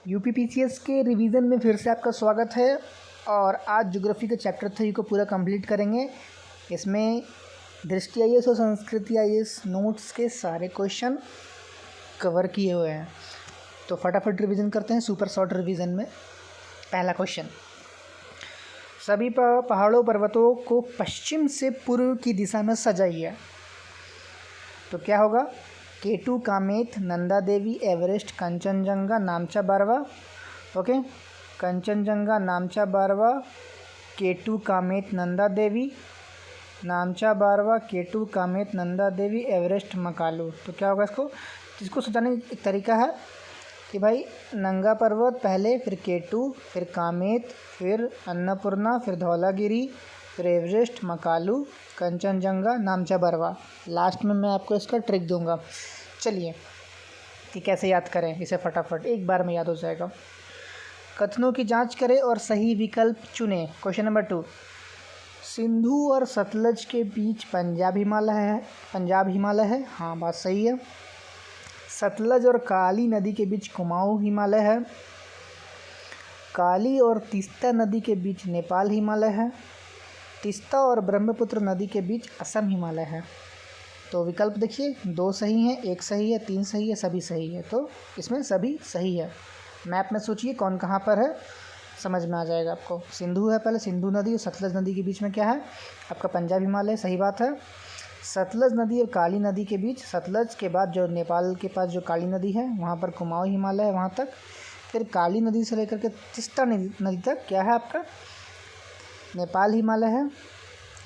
UPPCS के revision में फिर से आपका स्वागत है। और आज ज्योग्राफी के चैप्टर 3 को पूरा कंप्लीट करेंगे। इसमें दृष्टि आईएएस और संस्कृति आईएएस नोट्स के सारे क्वेश्चन कवर किए हुए हैं। तो फटाफट रिवीजन करते हैं सुपर शॉर्ट रिवीजन में। पहला क्वेश्चन, सभी पहाड़ों पर्वतों को पश्चिम से पूर्व की दिशा में सजाइए। तो क्या होगा? K2 कामेत, नंदा देवी, एवरेस्ट, कंचनजंगा, नामचा बारवा। ओके, कंचनजंगा, नामचा बारवा, K2 कामेत, नंदा देवी, नामचा बारवा, K2 कामेत, नंदा देवी, एवरेस्ट, मकालू। तो क्या होगा इसको सजाने का एक तरीका है कि भाई नंगा पर्वत पहले, फिर K2, फिर कामेत, फिर अन्नपूर्णा, फिर धौलागिरी, फिर एवरेस्ट, मकालू, कंचनजंगा, नामचा बारवा। लास्ट में मैं आपको इसका ट्रिक दूंगा। चलिए कि कैसे याद करें इसे, फटाफट एक बार में याद हो जाएगा। कथनों की जांच करें और सही विकल्प चुनें। क्वेश्चन नंबर 2, सिंधु और सतलज के बीच पंजाब हिमालय है। हाँ, बात सही है। सतलज और काली नदी के बीच कुमाऊं हिमालय है। काली और तीस्ता नदी के बीच नेपाल हिमालय है। तीस्ता और ब्रह्मपुत्र नदी के बीच असम हिमालय है। तो विकल्प देखिए, 2 सही हैं, 1 सही है, 3 सही है, सभी सही है। तो इसमें सभी सही है। मैप में सोचिए कौन कहाँ पर है, समझ में आ जाएगा आपको। सिंधु है पहले, सिंधु नदी और सतलज नदी के बीच में क्या है आपका? पंजाब हिमालय। सही बात है। सतलज नदी और काली नदी के बीच, सतलज के बाद जो नेपाल के पास जो काली नदी है वहाँ पर कुमाऊं हिमालय है, वहाँ तक। फिर काली नदी से लेकर के तीस्ता नदी तक क्या है आपका? नेपाल हिमालय है।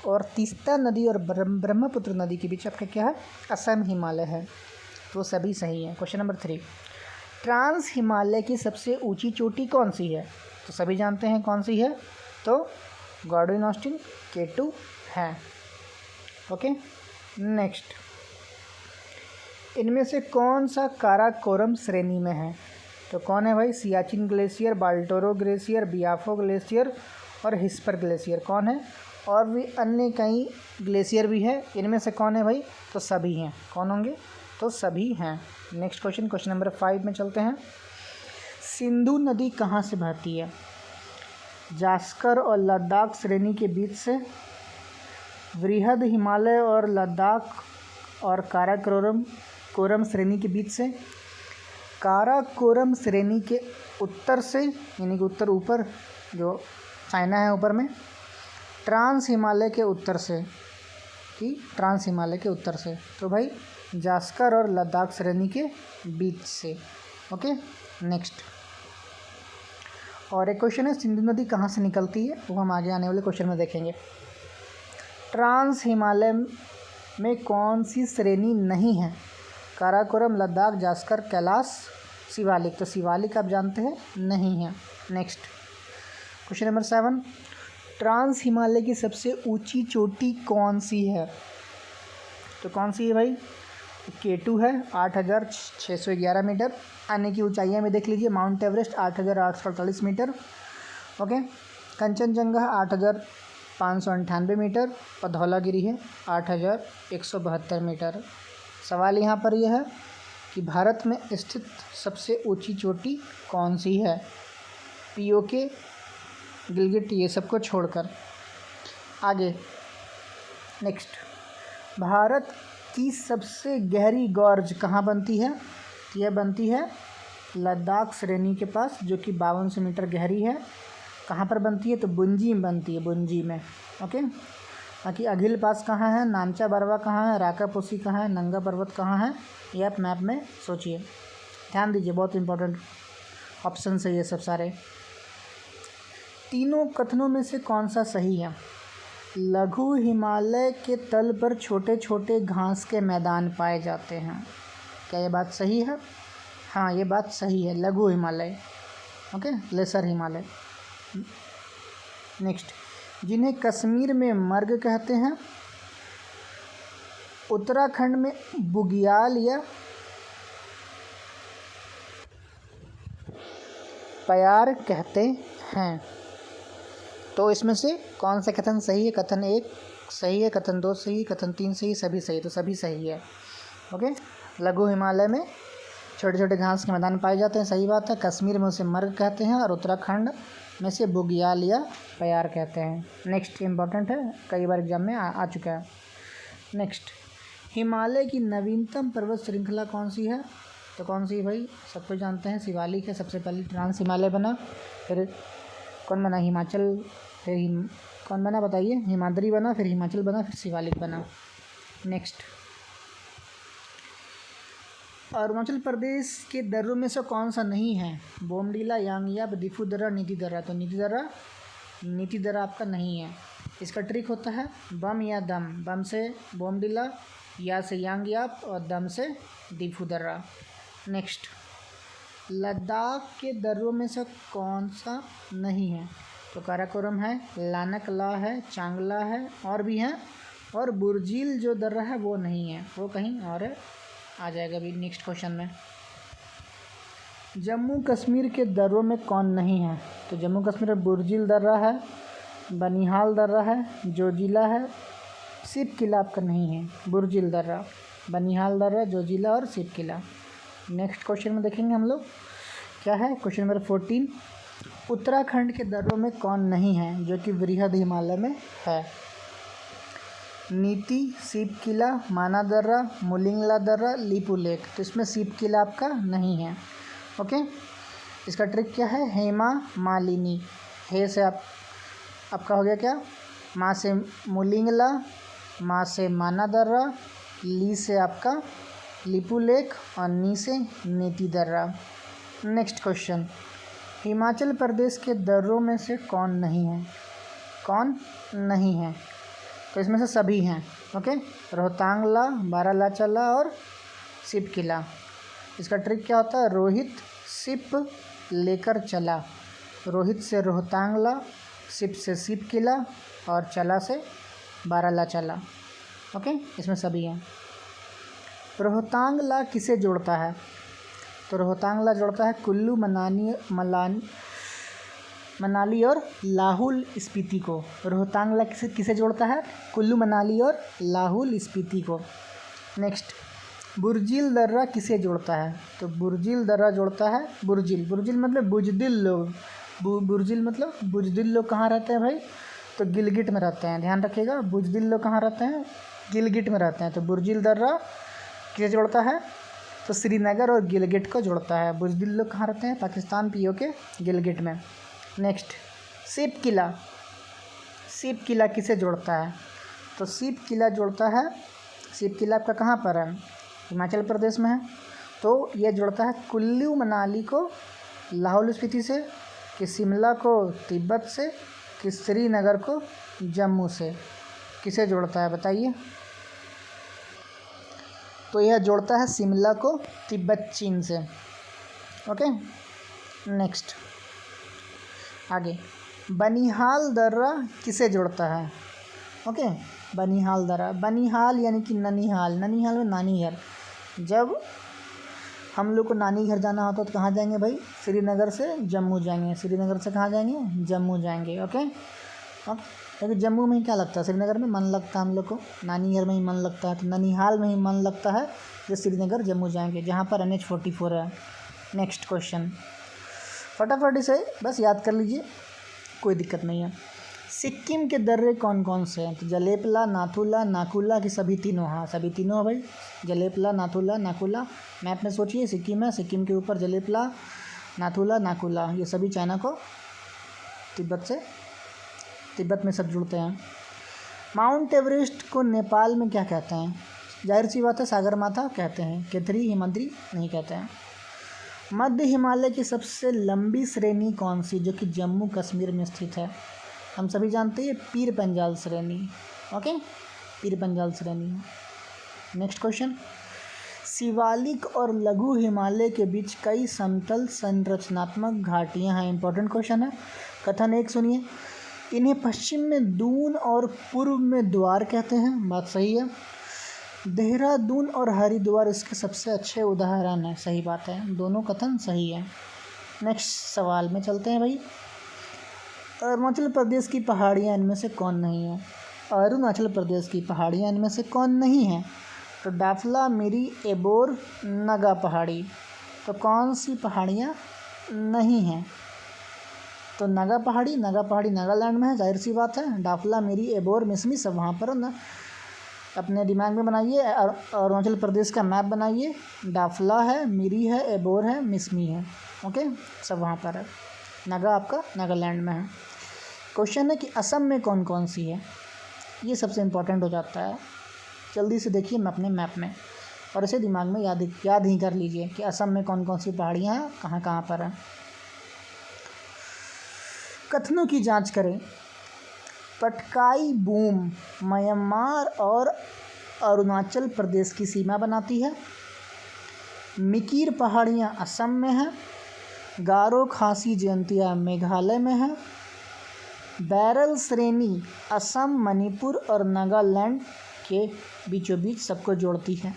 और तीस्ता नदी और ब्रह्मपुत्र नदी के बीच आपका क्या है? असम हिमालय है। तो सभी सही हैं। क्वेश्चन नंबर 3, ट्रांस हिमालय की सबसे ऊंची चोटी कौन सी है? तो सभी जानते हैं कौन सी है। तो गॉडविन ऑस्टिन K2 है। ओके, नेक्स्ट, इनमें से कौन सा काराकोरम श्रेणी में है? तो कौन है भाई? Siachen glacier, Baltoro glacier, Biafo glacier और हिस्पर ग्लेशियर। कौन है? और भी अन्य कई ग्लेशियर भी है। इनमें से कौन है भाई? तो सभी हैं। कौन होंगे? तो सभी हैं। नेक्स्ट क्वेश्चन, क्वेश्चन नंबर 5 में चलते हैं। सिंधु नदी कहाँ से बहती है? जास्कर और लद्दाख श्रेणी के बीच से, वृहद हिमालय और लद्दाख और काराकोरम श्रेणी के बीच से, काराकोरम श्रेणी के उत्तर से, यानी कि उत्तर ऊपर जो चाइना है ऊपर में, ट्रांस हिमालय के उत्तर से, कि ट्रांस हिमालय के उत्तर से। तो भाई जास्कर और लद्दाख श्रेणी के बीच से। ओके, नेक्स्ट, और एक क्वेश्चन है, सिंधु नदी कहाँ से निकलती है? वो हम आगे आने वाले क्वेश्चन में देखेंगे। ट्रांस हिमालय में कौन सी श्रेणी नहीं है? काराकोरम, लद्दाख, जास्कर, कैलाश, शिवालिक। तो शिवालिक आप जानते हैं नहीं है। Next, question number 7, trans Himalaya की सबसे ऊंची चोटी कौन सी है? तो कौन सी है भाई? K2 है, 8,611 मीटर। अन्य की ऊंचाइयाँ में देख लीजिए, Mount Everest 8,848 meter. Okay, Kanchenjunga 8,598 meter और धौलागिरी है 8,172 मीटर। सवाल यहाँ पर यह है कि भारत में स्थित सबसे ऊंची चोटी कौन सी है? POK, गिलगिट, ये सबको छोड़कर। आगे, नेक्स्ट, भारत की सबसे गहरी गॉर्ज कहाँ बनती है? यह बनती है लद्दाख श्रेणी के पास, जो कि 5200 मीटर गहरी है। कहाँ पर बनती है? तो बुंजी में बनती है, बुंजी में। ओके, बाकी अघिल पास कहाँ है? नामचा बारवा कहाँ है? राकापोसी कहाँ है? नंगा पर्वत कहाँ है? ये आप मैप में सोचिए, ध्यान दीजिए, बहुत इंपॉर्टेंट ऑप्शन है ये सब सारे। तीनों कथनों में से कौन सा सही है? लघु हिमालय के तल पर छोटे छोटे घास के मैदान पाए जाते हैं। क्या ये बात सही है? हाँ, ये बात सही है, लघु Himalaya. Okay, lesser Himalaya. Next, जिन्हें कश्मीर में मर्ग कहते हैं, उत्तराखंड में बुग्याल या प्यार कहते हैं। तो इसमें से कौन सा कथन सही है? कथन 1 सही है, कथन 2 सही, कथन 3 सही, सभी सही। तो सभी सही है। ओके, लघु हिमालय में छोटे छोटे घास के मैदान पाए जाते हैं, सही बात है। कश्मीर में उसे मर्ग कहते हैं और उत्तराखंड में से बुग्याल या प्यार कहते हैं। नेक्स्ट इंपॉर्टेंट है, कई बार एग्जाम में आ चुका है। नेक्स्ट, हिमालय की नवीनतम पर्वत श्रृंखला कौन सी है? तो कौन सी भाई? सब कुछ जानते हैं, शिवालिक है। सबसे पहले ट्रांस हिमालय बना, फिर कौन बना? हिमाचल। फिर कौन बना बताइए? हिमाद्री बना, फिर हिमाचल बना, फिर शिवालिक बना। नेक्स्ट, अरुणाचल प्रदेश के दर्रों में से कौन सा नहीं है? बोमडीला, यांगयाप, दिफू दर्रा, नीति दर्रा। तो नीति दर्रा आपका नहीं है। इसका ट्रिक होता है बम या दम। बम से बोमडीला, या से यांगयाप और दम से दिफू दर्रा। नेक्स्ट, लद्दाख के दर्रों में से कौन सा नहीं है? तो काराकोरम है, लानकला है, चांगला है, और भी हैं। और बुर्जिल जो दर्रा है वो नहीं है, वो कहीं और है, आ जाएगा अभी नेक्स्ट क्वेश्चन में। जम्मू कश्मीर के दर्रों में कौन नहीं है? तो जम्मू कश्मीर में बुर्जिल दर्रा है, बनिहाल दर्रा है, जोजिला है, सिप किला आपका नहीं है। बुर्जिल दर्रा, बनिहाल दर्रा, जोजिला और सिप किला। नेक्स्ट क्वेश्चन में देखेंगे हम लोग क्या है। क्वेश्चन नंबर 14, उत्तराखंड के दर्रों में कौन नहीं है जो कि वृहद हिमालय में है? नीति, सीप किला, माना दर्रा, मुलिंगला दर्रा, लिपू लेक। तो इसमें सीप किला आपका नहीं है। ओके, इसका ट्रिक क्या है? हेमा मालिनी। हे से आपका हो गया क्या? माँ से मुलिंगला, माँ से माना दर्रा, ली से आपका लिपू लेक और नी से नीति दर्रा। नेक्स्ट क्वेश्चन, हिमाचल प्रदेश के दर्रों में से कौन नहीं है? कौन नहीं है? तो इसमें से सभी हैं। ओके, रोहतांगला, बारालाचाला और सिप किला। इसका ट्रिक क्या होता है? रोहित सिप लेकर चला। रोहित से रोहतांगला, सिप से सिप किला और चला से बारालाचाला। ओके, इसमें सभी हैं। रोहतांगला किसे जोड़ता है? तो रोहतांगला जोड़ता है कुल्लू, मनाली और लाहौल स्पीति को। रोहतांगला किसे जोड़ता है? कुल्लू, मनाली और लाहौल स्पीति को। नेक्स्ट, बुर्जिल दर्रा किसे जोड़ता है? तो बुर्जिल दर्रा जोड़ता है बुर्जिल मतलब बुजदिल लोग। बुर्जिल मतलब बुजदिल लोग कहाँ रहते हैं भाई? तो गिलगिट में रहते हैं, ध्यान रखिएगा। बुजदिल लोग कहाँ रहते हैं? गिलगिट में रहते हैं। तो बुर्जिल दर्रा किसे जोड़ता है? तो श्रीनगर और गिलगिट को जोड़ता है। बुजदिल लोग कहाँ रहते हैं? पाकिस्तान, पीओ के गिलगिट में। नेक्स्ट, सिप किला किसे जोड़ता है? तो सिप किला जोड़ता है, सिप किला आपका कहाँ पर है? हिमाचल प्रदेश में है। तो यह जोड़ता है कुल्लू मनाली को लाहौल स्पीति से, कि शिमला को तिब्बत से, कि श्रीनगर को जम्मू से। किसे जोड़ता है बताइए? तो यह जोड़ता है शिमला को तिब्बत चीन से। ओके, नेक्स्ट आगे, बनिहाल दर्रा किसे जोड़ता है? ओके, बनिहाल दर्रा, बनिहाल यानी कि ननिहाल में नानी घर। जब हम लोग को नानी घर जाना होता तो कहाँ जाएंगे भाई? श्रीनगर से जम्मू जाएंगे। श्रीनगर से कहाँ जाएंगे? जम्मू जाएंगे। ओके, क्योंकि जम्मू में ही क्या लगता है? श्रीनगर में मन लगता है हम लोग को, नानी घर में ही मन लगता है। तो ननिहाल में ही मन लगता है जो श्रीनगर जम्मू जाएंगे, जहाँ पर NH-44 है। नेक्स्ट क्वेश्चन, फटाफट इसे बस याद कर लीजिए, कोई दिक्कत नहीं है। सिक्किम के दर्रे कौन कौन से हैं? तो जलेपला, नाथुला, नाकुला की सभी तीनों। हाँ, सभी तीनों भाई, जलेपला, नाथुला, नाकुला। मैप में सोचिए, सिक्किम है, सिक्किम के ऊपर जलेपला, नाथुला, नाकुला, ये सभी चाइना को तिब्बत में सब जुड़ते हैं। माउंट एवरेस्ट को नेपाल में क्या कहते हैं? जाहिर सी बात है, सागर माथा कहते हैं। केथरी, हिमाद्री नहीं कहते हैं। मध्य हिमालय की सबसे लंबी श्रेणी कौन सी जो कि जम्मू कश्मीर में स्थित है? हम सभी जानते हैं पीर पंजाल श्रेणी। ओके, पीर पंजाल श्रेणी। नेक्स्ट क्वेश्चन, शिवालिक और लघु हिमालय के बीच कई समतल संरचनात्मक घाटियां हैं। इंपॉर्टेंट क्वेश्चन है। कथन 1 सुनिए, इन्हें पश्चिम में दून और पूर्व में द्वार कहते हैं। बात सही है। देहरादून और हरिद्वार इसके सबसे अच्छे उदाहरण हैं। सही बात है, दोनों कथन सही है। नेक्स्ट सवाल में चलते हैं भाई। अरुणाचल प्रदेश की पहाड़ियाँ इनमें से कौन नहीं है? अरुणाचल प्रदेश की पहाड़ियाँ इनमें से कौन नहीं है? तो डाफला, मिरी, एबोर, नगा पहाड़ी। तो कौन सी पहाड़ियाँ नहीं हैं? तो नागा पहाड़ी नागालैंड में है, जाहिर सी बात है। डाफला, मिरी, एबोर, मिसमी सब वहाँ पर ना। अपने दिमाग में बनाइए, अरुणाचल प्रदेश का मैप बनाइए। डाफला है, मिरी है, एबोर है, मिसमी है, ओके, सब वहाँ पर है। नागा आपका नागालैंड में है। क्वेश्चन है कि असम में कौन कौन सी है, ये सबसे इम्पोर्टेंट हो जाता है। जल्दी से देखिए मैं अपने मैप में, और इसे दिमाग में याद ही कर लीजिए कि असम में कौन कौन सी पहाड़ियाँ हैं, कहाँ कहाँ पर हैं। कथनों की जांच करें। पटकाई बूम म्यांमार और अरुणाचल प्रदेश की सीमा बनाती है। मिकीर पहाड़ियाँ असम में हैं। गारो खासी जयंतिया मेघालय में है। बैरल श्रेणी असम, मणिपुर और नागालैंड के बीचों बीच सबको जोड़ती है।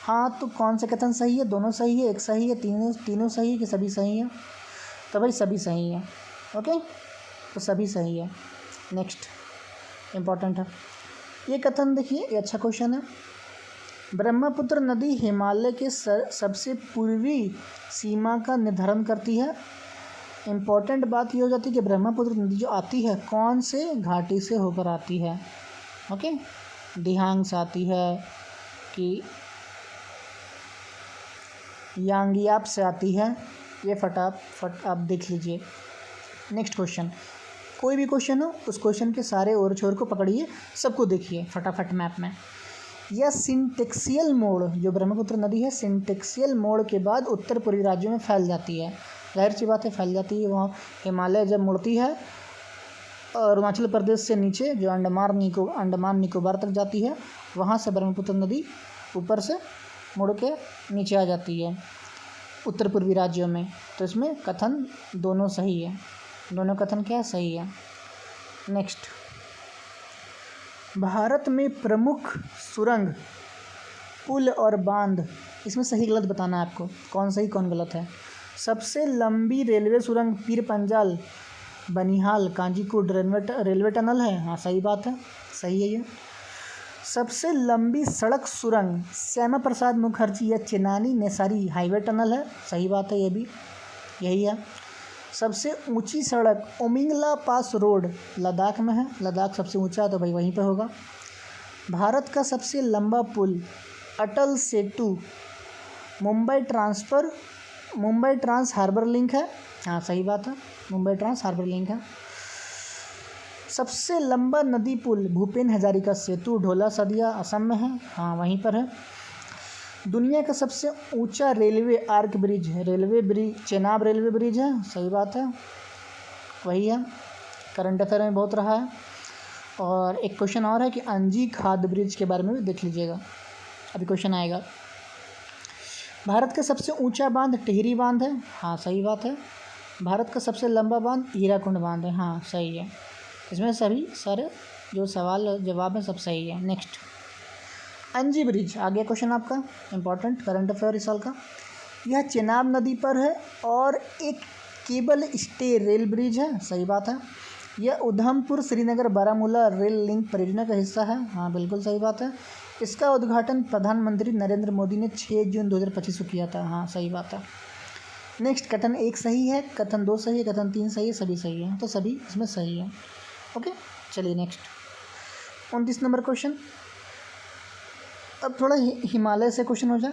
हाँ, तो कौन सा कथन सही है? दोनों सही है, एक सही है, तीनों सही है कि सभी सही है? तो भाई सभी सही है, ओके, तो सभी सही है। नेक्स्ट इम्पॉर्टेंट है ये कथन, देखिए ये अच्छा क्वेश्चन है। ब्रह्मपुत्र नदी हिमालय के सबसे पूर्वी सीमा का निर्धारण करती है। इम्पॉर्टेंट बात ये हो जाती है कि ब्रह्मपुत्र नदी जो आती है कौन से घाटी से होकर आती है, ओके, दिहांग से आती है कि यांगियाप से आती है, ये फटाफट आप देख लीजिए। नेक्स्ट क्वेश्चन, कोई भी क्वेश्चन हो उस क्वेश्चन के सारे ओर छोर को पकड़िए, सबको देखिए फटाफट मैप में। यह सिंटेक्सियल मोड़, जो ब्रह्मपुत्र नदी है, सिंटेक्सियल मोड़ के बाद उत्तर पूर्वी राज्यों में फैल जाती है। जाहिर सी बात है फैल जाती है, वहाँ हिमालय जब मुड़ती है अरुणाचल प्रदेश से नीचे जो अंडमान निकोबार तक जाती है, वहाँ से ब्रह्मपुत्र नदी ऊपर से मुड़ के नीचे आ जाती है उत्तर पूर्वी राज्यों में। तो इसमें कथन दोनों सही है, दोनों कथन क्या सही है। नेक्स्ट, भारत में प्रमुख सुरंग, पुल और बांध, इसमें सही गलत बताना है आपको, कौन सही कौन गलत है। सबसे लंबी रेलवे सुरंग पीर पंजाल, बनिहाल, कांजीकुंड रेलवे टनल है, हाँ सही बात है, सही है ये। सबसे लंबी सड़क सुरंग श्यामा प्रसाद मुखर्जी या चेनानी नेसारी हाईवे टनल है, सही बात है, ये भी यही है। सबसे ऊंची सड़क ओमिंगला पास रोड लद्दाख में है, लद्दाख सबसे ऊंचा है तो भाई वहीं पे होगा। भारत का सबसे लंबा पुल Atal Setu Mumbai trans harbour link है, हाँ सही बात है, मुंबई ट्रांस हार्बर लिंक है। सबसे लंबा नदी पुल भूपेन हजारिका सेतु ढोला सदिया असम में है, हाँ वहीं पर है। दुनिया का सबसे ऊंचा railway arch bridge Chenab railway bridge है, सही बात है, वही है, करंट अफेयर में बहुत रहा है। और एक क्वेश्चन और है कि अंजी खाद ब्रिज के बारे में भी देख लीजिएगा, अभी क्वेश्चन आएगा। भारत का सबसे ऊंचा बांध टिहरी बांध है, हाँ सही बात है। भारत का सबसे लंबा बांध हीराकुंड बांध है, हाँ सही है। इसमें सभी सारे जो सवाल जवाब है सब सही है। नेक्स्ट, अंजी ब्रिज, आगे क्वेश्चन आपका इंपॉर्टेंट करंट अफेयर इस साल का। यह चेनाब नदी पर है और एक केबल स्टे रेल ब्रिज है, सही बात है। यह उधमपुर श्रीनगर बारामूला रेल लिंक परियोजना का हिस्सा है, हाँ बिल्कुल सही बात है। इसका उद्घाटन प्रधानमंत्री नरेंद्र मोदी ने 6 जून 2025 को किया था, हाँ सही बात है। नेक्स्ट, कथन 1 सही है, कथन 2 सही है, कथन 3 सही है, सभी सही है, तो सभी इसमें सही है, ओके। चलिए नेक्स्ट 29 नंबर क्वेश्चन। अब थोड़ा हिमालय से क्वेश्चन हो जाए।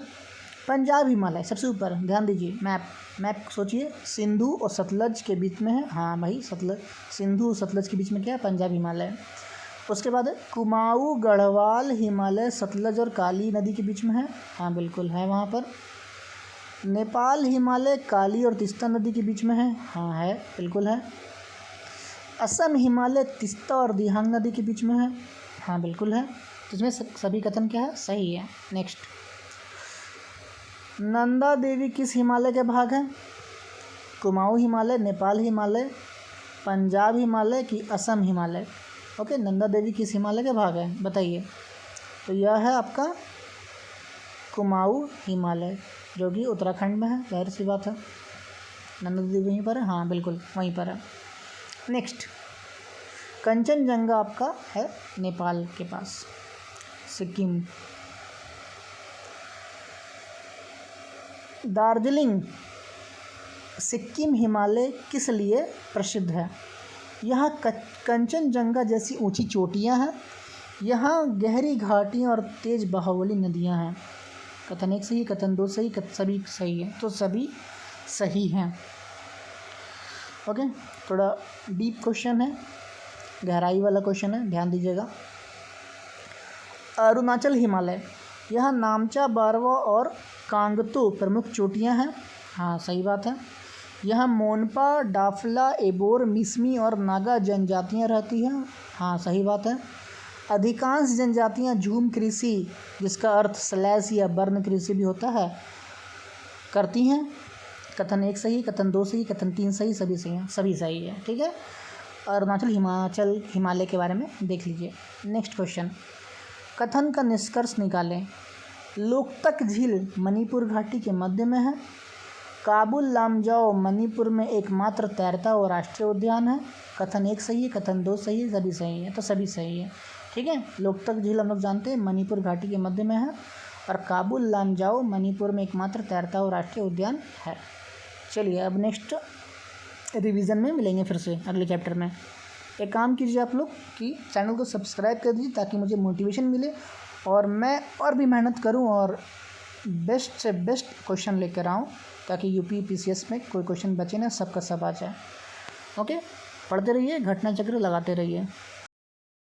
पंजाब हिमालय सबसे ऊपर, ध्यान दीजिए, मैप सोचिए, सिंधु और सतलज के बीच में है, हाँ भाई सिंधु और सतलज के बीच में क्या है, पंजाब हिमालय। उसके बाद कुमाऊं गढ़वाल हिमालय सतलज और काली नदी के बीच में है, हाँ बिल्कुल है वहाँ पर। नेपाल हिमालय काली और तीस्ता नदी के बीच में है, हाँ है बिल्कुल है। असम हिमालय तीस्ता और दिहांग नदी के बीच में है, हाँ बिल्कुल है। तो इसमें सभी कथन क्या है, सही है। नेक्स्ट, नंदा देवी किस हिमालय के भाग है? कुमाऊं हिमालय, नेपाल हिमालय, पंजाब हिमालय कि असम हिमालय? ओके, नंदा देवी किस हिमालय के भाग है बताइए। तो यह है आपका कुमाऊं हिमालय, जो कि उत्तराखंड में है, जाहिर सी बात है। नंदा देवी वहीं पर है, हाँ बिल्कुल वहीं पर है। नेक्स्ट, कंचनजंगा आपका है नेपाल के पास, सिक्किम। दार्जिलिंग सिक्किम हिमालय किस लिए प्रसिद्ध है? यहाँ कंचनजंगा जैसी ऊंची चोटियाँ हैं, यहाँ गहरी घाटियाँ और तेज बहाव वाली नदियाँ हैं। कथन 1 सही, कथन 2 सही, सभी सही है, तो सभी सही हैं। ओके, थोड़ा डीप क्वेश्चन है, गहराई वाला क्वेश्चन है, ध्यान दीजिएगा। अरुणाचल हिमालय, यहाँ नामचा, बारवा और कांगतो प्रमुख चोटियाँ हैं। हाँ सही बात है। यहाँ मोनपा, डाफला, एबोर, मिसमी और नागा जनजातियाँ रहती हैं। हाँ सही बात है। अधिकांश जनजातियाँ झूम कृषि, जिसका अर्थ स्लैश या बर्न कृषि भी होता है, करती हैं। कथन 1 सही, कथन 2 सही, कथन 3 सही, सभी सही हैं, सभी सही है। ठीक है, अरुणाचल हिमालय के बारे में देख लीजिए। नेक्स्ट क्वेश्चन, कथन का निष्कर्ष निकालें। लोकतक झील मणिपुर घाटी के मध्य में है। काबुल लामजाओ मणिपुर में एकमात्र तैरता हुआ राष्ट्रीय उद्यान है। कथन 1 सही है, कथन 2 सही है, सभी सही है, तो सभी सही है। ठीक है, लोकतक झील हम लोग जानते हैं मणिपुर घाटी के मध्य में है, और काबुल लामजाओ मणिपुर में एकमात्र तैरता हुआ राष्ट्रीय उद्यान है। चलिए अब नेक्स्ट रिवीजन में मिलेंगे फिर से अगले चैप्टर में। एक काम कीजिए आप लोग कि चैनल को सब्सक्राइब कर दीजिए ताकि मुझे मोटिवेशन मिले और मैं और भी मेहनत करूं और बेस्ट से बेस्ट क्वेश्चन लेकर आऊं, ताकि यूपी पीसीएस में कोई क्वेश्चन बचे ना, सबका सब आ जाए। ओके, पढ़ते रहिए, घटना चक्र लगाते रहिए।